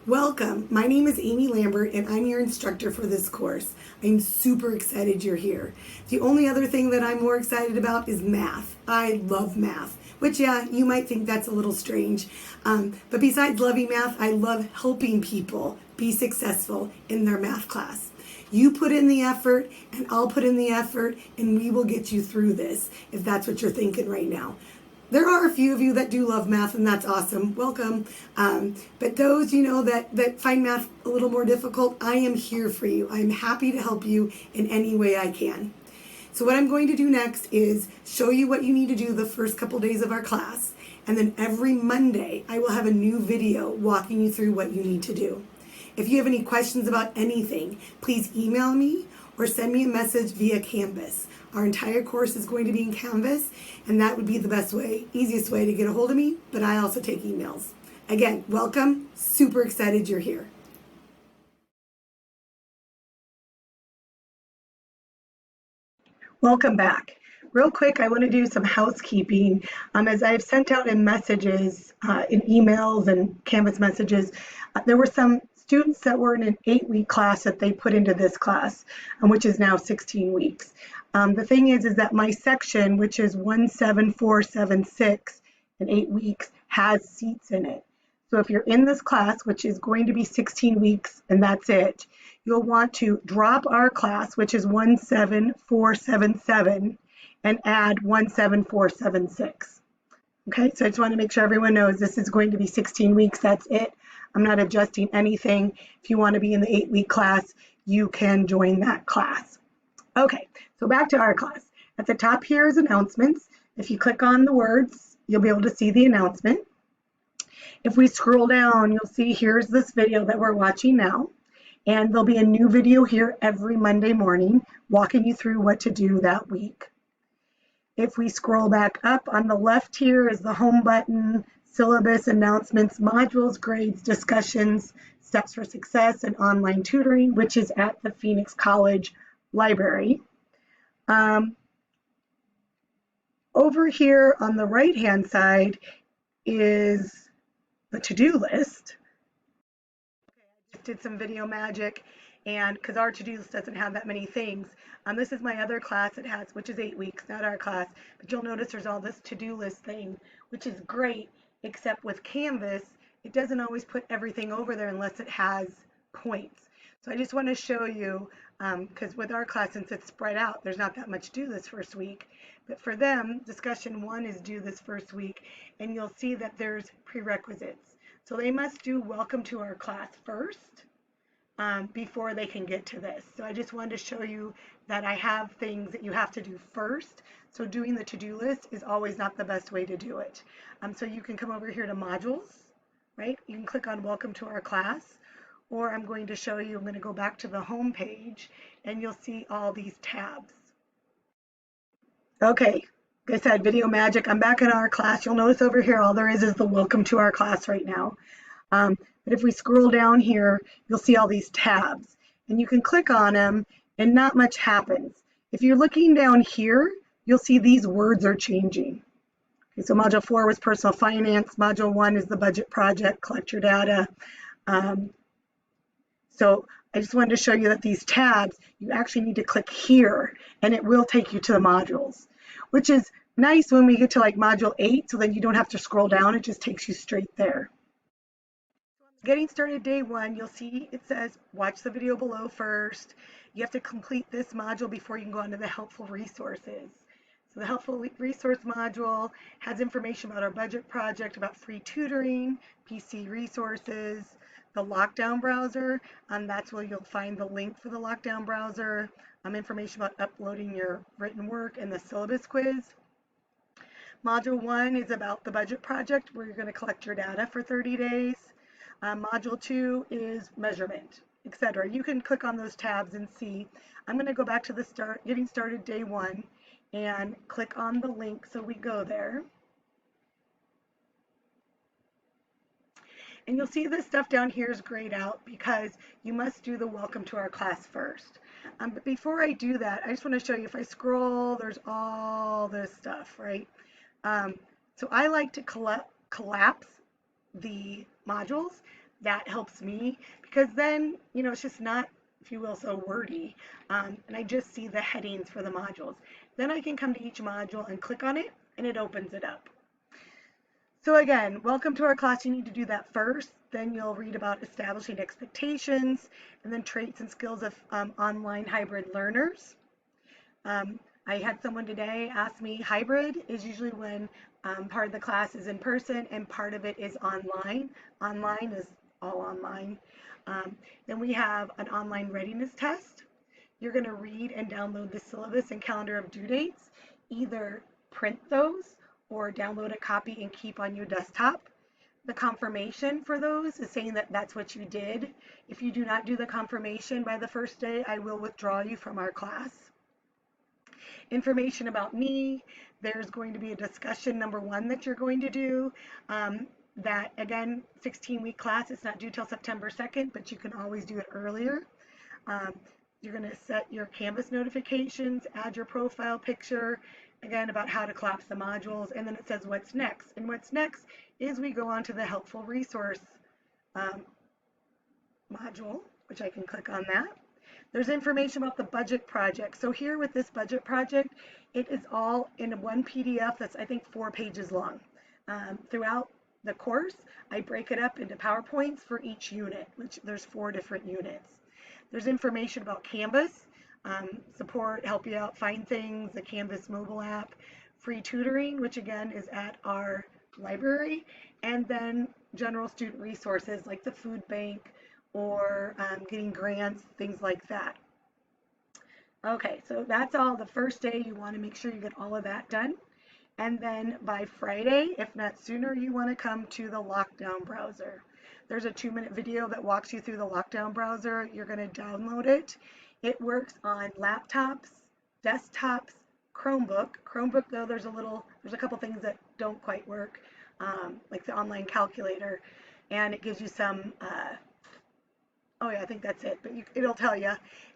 Welcome. My name is Amy Lambert and I'm your instructor for this course. I'm super excited you're here. The only other thing that I'm more excited about is math. I love math, which yeah, you might think that's a little strange. But besides loving math, I love helping people be successful in their math class. You put in the effort and I'll put in the effort and we will get you through this if that's what you're thinking right now. There are a few of you that do love math, and that's awesome. Welcome. But those, that find math a little more difficult, I am here for you. I'm happy to help you in any way I can. So what I'm going to do next is show you what you need to do the first couple days of our class. And then every Monday, I will have a new video walking you through what you need to do. If you have any questions about anything, please email me or send me a message via Canvas. Our entire course is going to be in Canvas, and that would be the best way, easiest way to get a hold of me, but I also take emails. Again, welcome. Super excited you're here. Welcome back. Real quick, I want to do some housekeeping. As I've sent out in messages, in emails and Canvas messages, there were some students that were in an 8-week class that they put into this class, which is now 16 weeks. The thing is that my section, which is 17476 in 8 weeks, has seats in it. So if you're in this class, which is going to be 16 weeks and that's it, you'll want to drop our class, which is 17477, and add 17476. Okay, so I just want to make sure everyone knows this is going to be 16 weeks. That's it. I'm not adjusting anything. If you want to be in the 8-week class, you can join that class. Okay, so back to our class. At the top here is announcements. If you click on the words, you'll be able to see the announcement. If we scroll down, you'll see here's this video that we're watching now. And there'll be a new video here every Monday morning walking you through what to do that week. If we scroll back up, on the left here is the home button, syllabus, announcements, modules, grades, discussions, steps for success, and online tutoring, which is at the Phoenix College Library. Over here on the right-hand side is the to-do list. I just did some video magic, and because our to-do list doesn't have that many things. This is my other class it has, which is 8 weeks, not our class, but you'll notice there's all this to-do list thing, which is great, except with Canvas, it doesn't always put everything over there unless it has points. So I just want to show you, because with our class, since it's spread out, there's not that much due this first week. But for them, discussion 1 is due this first week, and you'll see that there's prerequisites. So they must do welcome to our class first before they can get to this. So I just wanted to show you that I have things that you have to do first. So doing the to-do list is always not the best way to do it. So you can come over here to modules, right? You can click on welcome to our class, or I'm going to show you, I'm going to go back to the home page and you'll see all these tabs. Okay, like I said, video magic. I'm back in our class. You'll notice over here all there is the welcome to our class right now. But if we scroll down here, you'll see all these tabs and you can click on them and not much happens. If you're looking down here, you'll see these words are changing. Okay, so module 4 was personal finance. Module 1 is the budget project, collect your data. So I just wanted to show you that these tabs, you actually need to click here and it will take you to the modules, which is nice when we get to like module 8, so then you don't have to scroll down, it just takes you straight there. Getting started day 1, you'll see it says watch the video below first. You have to complete this module before you can go on to the helpful resources. So the helpful resource module has information about our budget project, about free tutoring, PC resources, the lockdown browser, that's where you'll find the link for the lockdown browser, information about uploading your written work, and the syllabus quiz. Module 1 is about the budget project where you're going to collect your data for 30 days. Module 2 is measurement, etc. You can click on those tabs and see. I'm going to go back to the getting started day 1 and click on the link so we go there. And you'll see this stuff down here is grayed out because you must do the welcome to our class first. But before I do that, I just want to show you, if I scroll, there's all this stuff, right? So I like to collapse the modules that helps me because then, it's just not, if you will, so wordy. And I just see the headings for the modules. Then I can come to each module and click on it, and it opens it up. So again, welcome to our class. You need to do that first. Then you'll read about establishing expectations, and then traits and skills of online hybrid learners. I had someone today ask me, hybrid is usually when part of the class is in person and part of it is online. Online is all online. Then we have an online readiness test. You're going to read and download the syllabus and calendar of due dates. Either print those or download a copy and keep on your desktop. The confirmation for those is saying that that's what you did. If you do not do the confirmation by the first day, I will withdraw you from our class. Information about me. There's going to be a discussion number 1 that you're going to do. That again, 16-week class. It's not due till September 2nd, but you can always do it earlier. You're going to set your Canvas notifications, add your profile picture, again, about how to collapse the modules, and then it says what's next. And what's next is we go on to the helpful resource module, which I can click on that. There's information about the budget project. So here with this budget project, it is all in one PDF that's, I think, 4 pages long. Throughout the course, I break it up into PowerPoints for each unit, which there's 4 different units. There's information about Canvas, support, help you out, find things, the Canvas mobile app, free tutoring, which again is at our library, and then general student resources like the food bank or getting grants, things like that. Okay, so that's all the first day. You want to make sure you get all of that done. And then by Friday, if not sooner, you want to come to the lockdown browser. There's a 2-minute video that walks you through the lockdown browser. You're going to download it. It works on laptops, desktops, Chromebook. Chromebook, though, there's a couple things that don't quite work, like the online calculator, and it gives you some, oh yeah, I think that's it, but it'll tell you,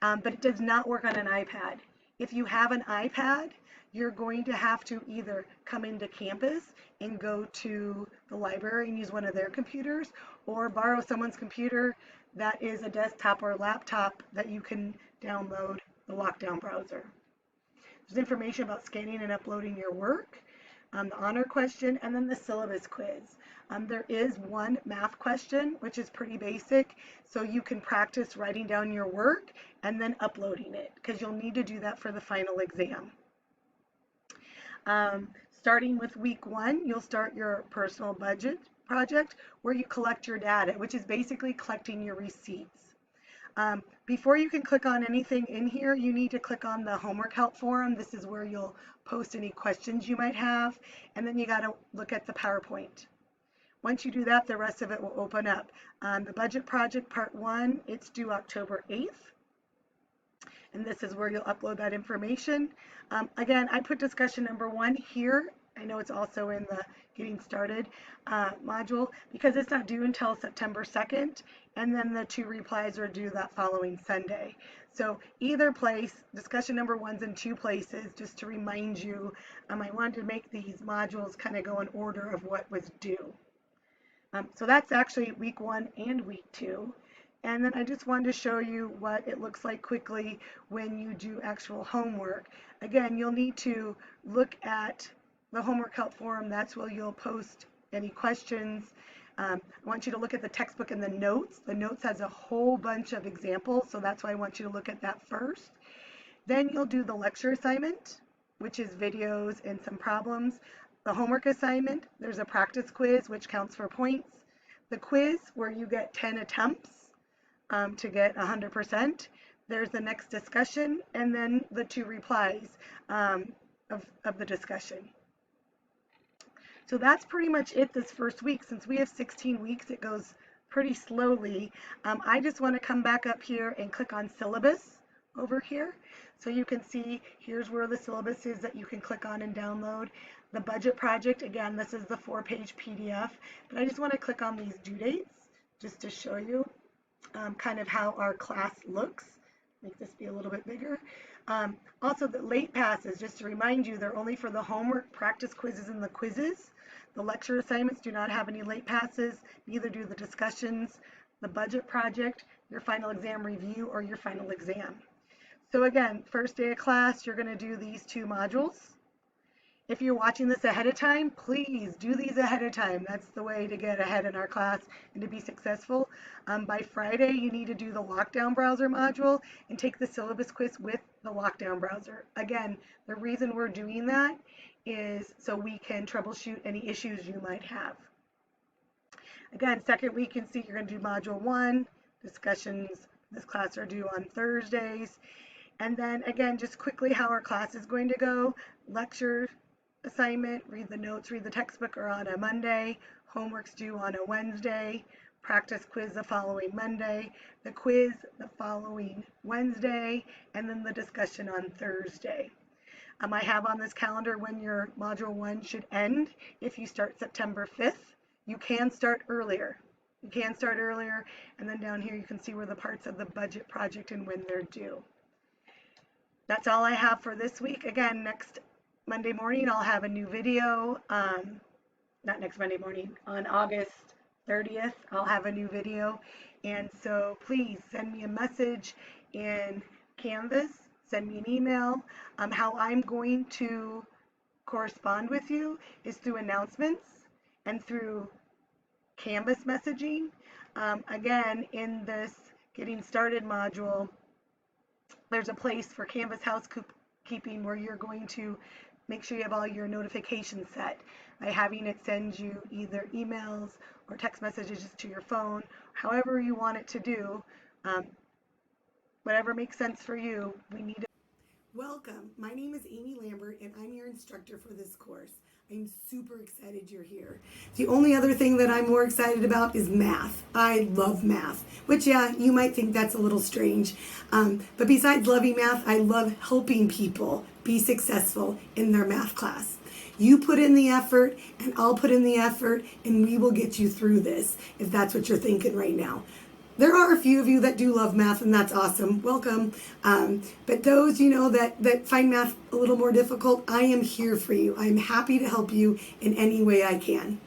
but it does not work on an iPad. If you have an iPad, you're going to have to either come into campus and go to the library and use one of their computers, or borrow someone's computer that is a desktop or a laptop that you can download the lockdown browser. There's information about scanning and uploading your work, the honor question, and then the syllabus quiz. There is one math question, which is pretty basic, so you can practice writing down your work and then uploading it, because you'll need to do that for the final exam. Starting with week 1, you'll start your personal budget project where you collect your data, which is basically collecting your receipts. Before you can click on anything in here, you need to click on the homework help forum. This is where you'll post any questions you might have, and then you got to look at the PowerPoint. Once you do that, the rest of it will open up. The budget project part 1, it's due October 8th. And this is where you'll upload that information. Again, I put discussion number 1 here. I know it's also in the getting started module because it's not due until September 2nd, and then the 2 replies are due that following Sunday. So either place, discussion number 1's in 2 places, just to remind you. I wanted to make these modules kind of go in order of what was due. So that's actually week 1 and week 2. And then I just wanted to show you what it looks like quickly when you do actual homework. Again, you'll need to look at the homework help forum. That's where you'll post any questions. I want you to look at the textbook and the notes. The notes has a whole bunch of examples, so that's why I want you to look at that first. Then you'll do the lecture assignment, which is videos and some problems. The homework assignment, there's a practice quiz, which counts for points. The quiz, where you get 10 attempts to get 100%. There's the next discussion, and then the 2 replies of the discussion. So that's pretty much it this first week. Since we have 16 weeks, it goes pretty slowly. I just want to come back up here and click on syllabus over here. So you can see here's where the syllabus is that you can click on and download. The budget project, again, this is the 4-page PDF, but I just want to click on these due dates just to show you kind of how our class looks. Make this be a little bit bigger. Also, the late passes, just to remind you, they're only for the homework, practice quizzes, and the quizzes. The lecture assignments do not have any late passes, neither do the discussions. the budget project, your final exam review, or your final exam. So again, first day of class, you're going to do these 2 modules. If you're watching this ahead of time, please do these ahead of time. That's the way to get ahead in our class and to be successful. By Friday, you need to do the lockdown browser module and take the syllabus quiz with the lockdown browser. Again, the reason we're doing that is so we can troubleshoot any issues you might have. Again, second week, you can see you're going to do module 1. Discussions this class are due on Thursdays. And then again, just quickly how our class is going to go. Lecture assignment, read the notes, read the textbook are on a Monday. Homework's due on a Wednesday. Practice quiz the following Monday. The quiz the following Wednesday. And then the discussion on Thursday. I have on this calendar when your module 1 should end. If you start September 5th, you can start earlier. You can start earlier, and then down here you can see where the parts of the budget project and when they're due. That's all I have for this week. Again, next Monday morning I'll have a new video. Not next Monday morning, on August 30th I'll have a new video. And so please send me a message in Canvas, send me an email. How I'm going to correspond with you is through announcements and through Canvas messaging. Again, in this Getting Started module, there's a place for Canvas housekeeping where you're going to make sure you have all your notifications set by having it send you either emails or text messages to your phone, however you want it to do. Whatever makes sense for you, we need to. Welcome. My name is Amy Lambert, and I'm your instructor for this course. I'm super excited you're here. The only other thing that I'm more excited about is math. I love math, which, yeah, you might think that's a little strange. But besides loving math, I love helping people be successful in their math class. You put in the effort, and I'll put in the effort, and we will get you through this, if that's what you're thinking right now. There are a few of you that do love math, and that's awesome. Welcome. But those, that find math a little more difficult, I am here for you. I'm happy to help you in any way I can.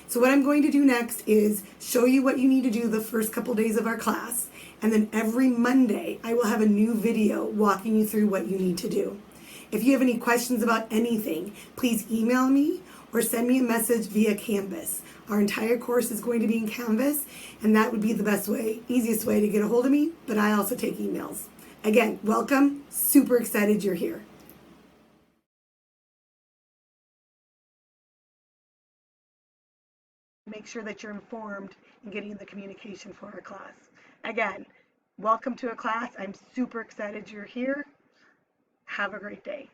So what I'm going to do next is show you what you need to do the first couple days of our class. And then every Monday, I will have a new video walking you through what you need to do. If you have any questions about anything, please email me or send me a message via Canvas. Our entire course is going to be in Canvas, and that would be the best way, easiest way to get a hold of me, but I also take emails. Again, welcome. Super excited you're here. Make sure that you're informed and getting the communication for our class. Again, welcome to a class. I'm super excited you're here. Have a great day.